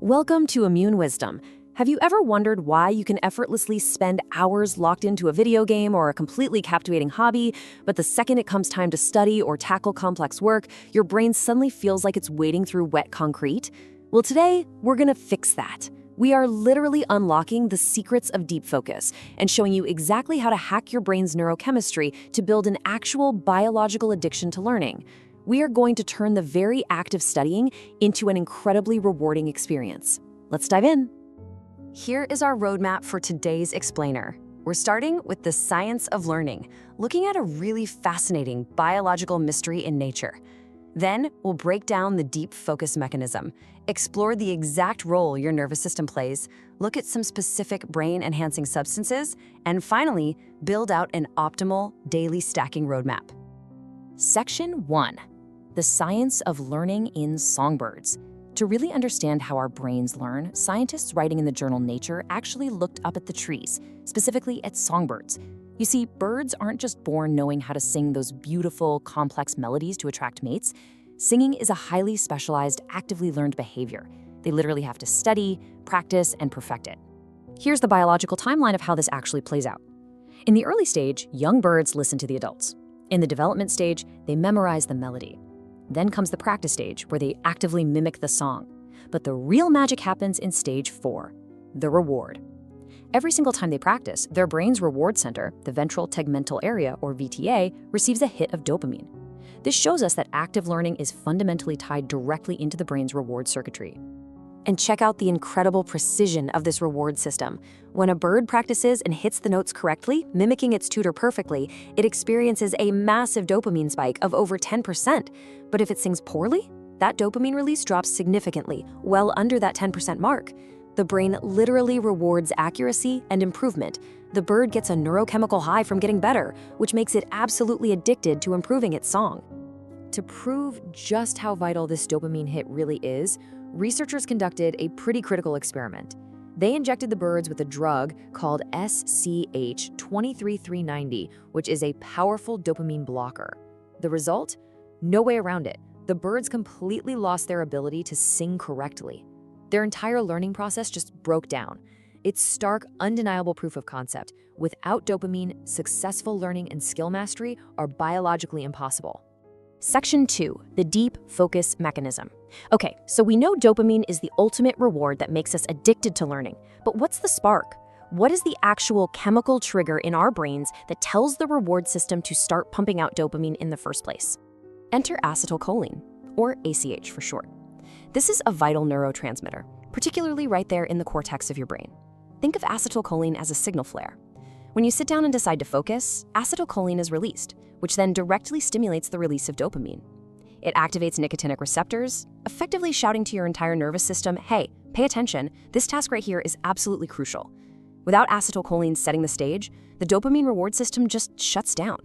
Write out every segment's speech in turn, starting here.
Welcome to Immune Wisdom. Have you ever wondered why you can effortlessly spend hours locked into a video game or a completely captivating hobby, but the second it comes time to study or tackle complex work, your brain suddenly feels like it's wading through wet concrete? Well, today, we're gonna fix that. We are literally unlocking the secrets of deep focus and showing you exactly how to hack your brain's neurochemistry to build an actual biological addiction to learning. We are going to turn the very act of studying into an incredibly rewarding experience. Let's dive in. Here is our roadmap for today's explainer. We're starting with the science of learning, looking at a really fascinating biological mystery in nature. Then we'll break down the deep focus mechanism, explore the exact role your nervous system plays, look at some specific brain-enhancing substances, and finally, build out an optimal daily stacking roadmap. Section 1. The science of learning in songbirds. To really understand how our brains learn, scientists writing in the journal Nature actually looked up at the trees, specifically at songbirds. You see, birds aren't just born knowing how to sing those beautiful, complex melodies to attract mates. Singing is a highly specialized, actively learned behavior. They literally have to study, practice, and perfect it. Here's the biological timeline of how this actually plays out. In the early stage, young birds listen to the adults. In the development stage, they memorize the melody. Then comes the practice stage, where they actively mimic the song. But the real magic happens in stage 4, the reward. Every single time they practice, their brain's reward center, the ventral tegmental area, or VTA, receives a hit of dopamine. This shows us that active learning is fundamentally tied directly into the brain's reward circuitry. And check out the incredible precision of this reward system. When a bird practices and hits the notes correctly, mimicking its tutor perfectly, it experiences a massive dopamine spike of over 10%. But if it sings poorly, that dopamine release drops significantly, well under that 10% mark. The brain literally rewards accuracy and improvement. The bird gets a neurochemical high from getting better, which makes it absolutely addicted to improving its song. To prove just how vital this dopamine hit really is, researchers conducted a pretty critical experiment. They injected the birds with a drug called SCH-23390, which is a powerful dopamine blocker. The result? No way around it. The birds completely lost their ability to sing correctly. Their entire learning process just broke down. It's stark, undeniable proof of concept. Without dopamine, successful learning and skill mastery are biologically impossible. Section 2, the deep focus mechanism. Okay, so we know dopamine is the ultimate reward that makes us addicted to learning. But what's the spark? What is the actual chemical trigger in our brains that tells the reward system to start pumping out dopamine in the first place? Enter acetylcholine, or ACH for short. This is a vital neurotransmitter, particularly right there in the cortex of your brain. Think of acetylcholine as a signal flare. When you sit down and decide to focus, acetylcholine is released, which then directly stimulates the release of dopamine. It activates nicotinic receptors, effectively shouting to your entire nervous system, hey, pay attention, this task right here is absolutely crucial. Without acetylcholine setting the stage, the dopamine reward system just shuts down.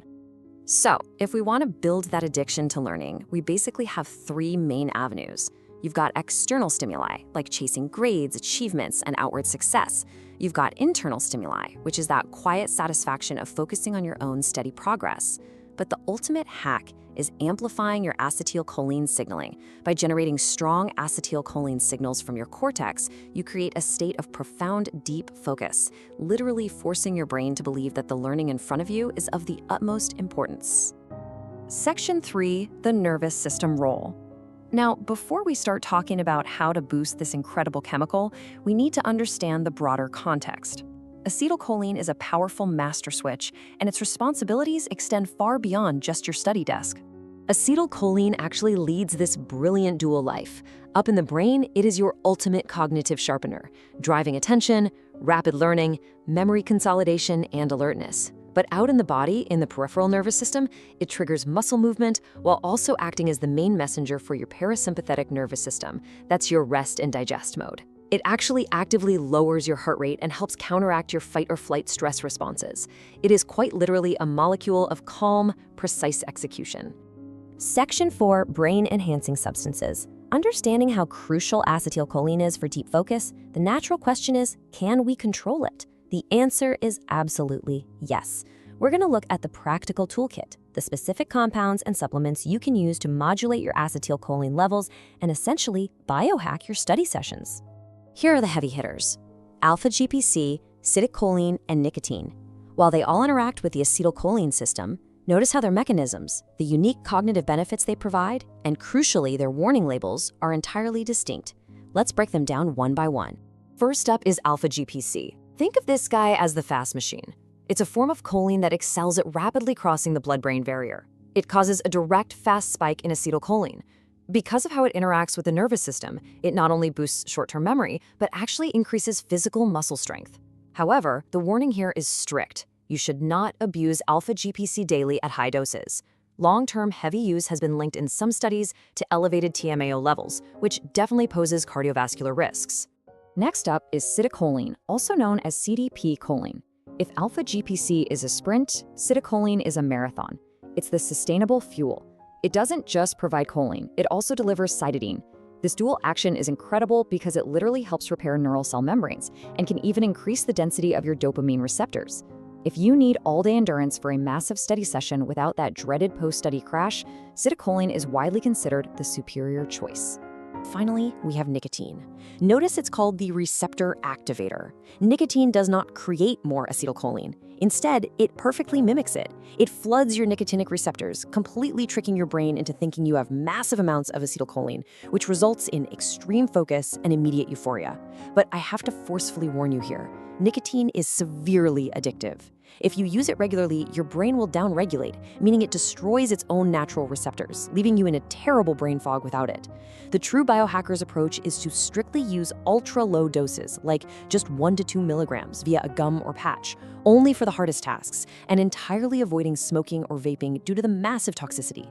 So, if we want to build that addiction to learning, we basically have 3 main avenues. You've got external stimuli, like chasing grades, achievements, and outward success. You've got internal stimuli, which is that quiet satisfaction of focusing on your own steady progress. But the ultimate hack is amplifying your acetylcholine signaling. By generating strong acetylcholine signals from your cortex, you create a state of profound, deep focus, literally forcing your brain to believe that the learning in front of you is of the utmost importance. Section 3, the nervous system role. Now, before we start talking about how to boost this incredible chemical, we need to understand the broader context. Acetylcholine is a powerful master switch, and its responsibilities extend far beyond just your study desk. Acetylcholine actually leads this brilliant dual life. Up in the brain, it is your ultimate cognitive sharpener, driving attention, rapid learning, memory consolidation, and alertness. But out in the body, in the peripheral nervous system, it triggers muscle movement while also acting as the main messenger for your parasympathetic nervous system. That's your rest and digest mode. It actually actively lowers your heart rate and helps counteract your fight or flight stress responses. It is quite literally a molecule of calm, precise execution. Section 4, brain-enhancing substances. Understanding how crucial acetylcholine is for deep focus, the natural question is, can we control it? The answer is absolutely yes. We're going to look at the practical toolkit, the specific compounds and supplements you can use to modulate your acetylcholine levels and essentially biohack your study sessions. Here are the heavy hitters: alpha-GPC, acetylcholine, and nicotine. While they all interact with the acetylcholine system, notice how their mechanisms, the unique cognitive benefits they provide, and crucially their warning labels, are entirely distinct. Let's break them down one by one. First up is alpha-GPC. Think of this guy as the fast machine. It's a form of choline that excels at rapidly crossing the blood-brain barrier. It causes a direct fast spike in acetylcholine. Because of how it interacts with the nervous system, it not only boosts short-term memory, but actually increases physical muscle strength. However, the warning here is strict. You should not abuse alpha-GPC daily at high doses. Long-term heavy use has been linked in some studies to elevated TMAO levels, which definitely poses cardiovascular risks. Next up is acetylcholine, also known as CDP-choline. If alpha-GPC is a sprint, acetylcholine is a marathon. It's the sustainable fuel. It doesn't just provide choline, it also delivers cytidine. This dual action is incredible because it literally helps repair neural cell membranes and can even increase the density of your dopamine receptors. If you need all-day endurance for a massive study session without that dreaded post-study crash, acetylcholine is widely considered the superior choice. Finally, we have nicotine. Notice it's called the receptor activator. Nicotine does not create more acetylcholine. Instead, it perfectly mimics it. It floods your nicotinic receptors, completely tricking your brain into thinking you have massive amounts of acetylcholine, which results in extreme focus and immediate euphoria. But I have to forcefully warn you here. Nicotine is severely addictive. If you use it regularly, your brain will downregulate, meaning it destroys its own natural receptors, leaving you in a terrible brain fog without it. The true biohacker's approach is to strictly use ultra-low doses, like just 1 to 2 milligrams via a gum or patch, only for the hardest tasks, and entirely avoiding smoking or vaping due to the massive toxicity.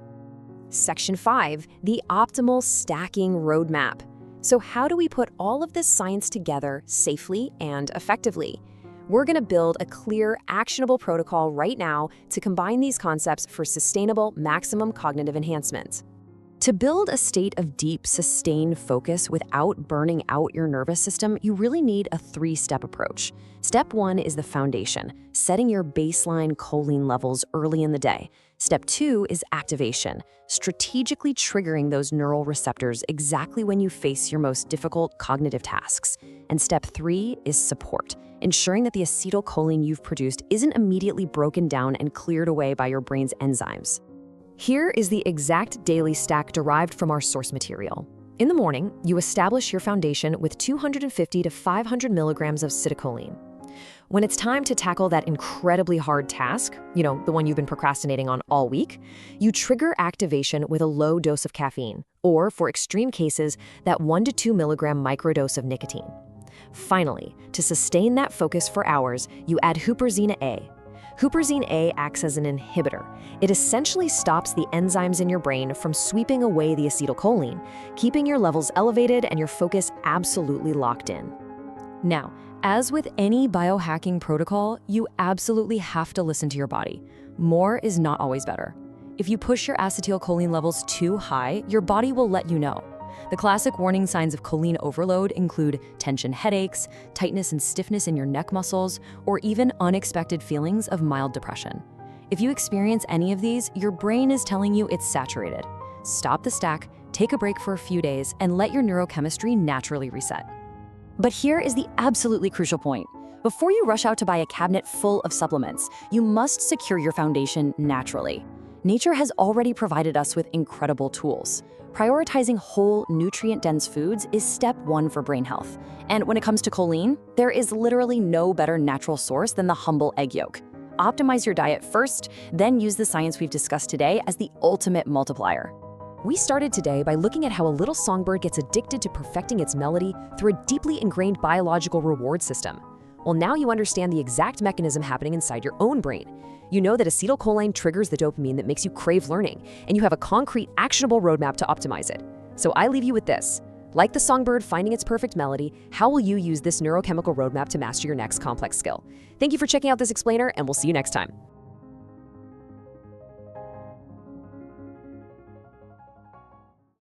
Section 5, the optimal stacking roadmap. So how do we put all of this science together safely and effectively? We're going to build a clear, actionable protocol right now to combine these concepts for sustainable, maximum cognitive enhancement. To build a state of deep, sustained focus without burning out your nervous system, you really need a 3-step approach. Step 1 is the foundation, setting your baseline choline levels early in the day. Step 2 is activation, strategically triggering those neural receptors exactly when you face your most difficult cognitive tasks. And step 3 is support, ensuring that the acetylcholine you've produced isn't immediately broken down and cleared away by your brain's enzymes. Here is the exact daily stack derived from our source material. In the morning, you establish your foundation with 250 to 500 milligrams of acetylcholine. When it's time to tackle that incredibly hard task, the one you've been procrastinating on all week, you trigger activation with a low dose of caffeine, or for extreme cases, that 1 to 2 milligram microdose of nicotine. Finally, to sustain that focus for hours, you add huperzine A. Huperzine A acts as an inhibitor. It essentially stops the enzymes in your brain from sweeping away the acetylcholine, keeping your levels elevated and your focus absolutely locked in. Now, as with any biohacking protocol, you absolutely have to listen to your body. More is not always better. If you push your acetylcholine levels too high, your body will let you know. The classic warning signs of choline overload include tension headaches, tightness and stiffness in your neck muscles, or even unexpected feelings of mild depression. If you experience any of these, your brain is telling you it's saturated. Stop the stack, take a break for a few days, and let your neurochemistry naturally reset. But here is the absolutely crucial point. Before you rush out to buy a cabinet full of supplements, you must secure your foundation naturally. Nature has already provided us with incredible tools. Prioritizing whole, nutrient-dense foods is step 1 for brain health. And when it comes to choline, there is literally no better natural source than the humble egg yolk. Optimize your diet first, then use the science we've discussed today as the ultimate multiplier. We started today by looking at how a little songbird gets addicted to perfecting its melody through a deeply ingrained biological reward system. Well, now you understand the exact mechanism happening inside your own brain. You know that acetylcholine triggers the dopamine that makes you crave learning, and you have a concrete, actionable roadmap to optimize it. So I leave you with this. Like the songbird finding its perfect melody, how will you use this neurochemical roadmap to master your next complex skill? Thank you for checking out this explainer, and we'll see you next time.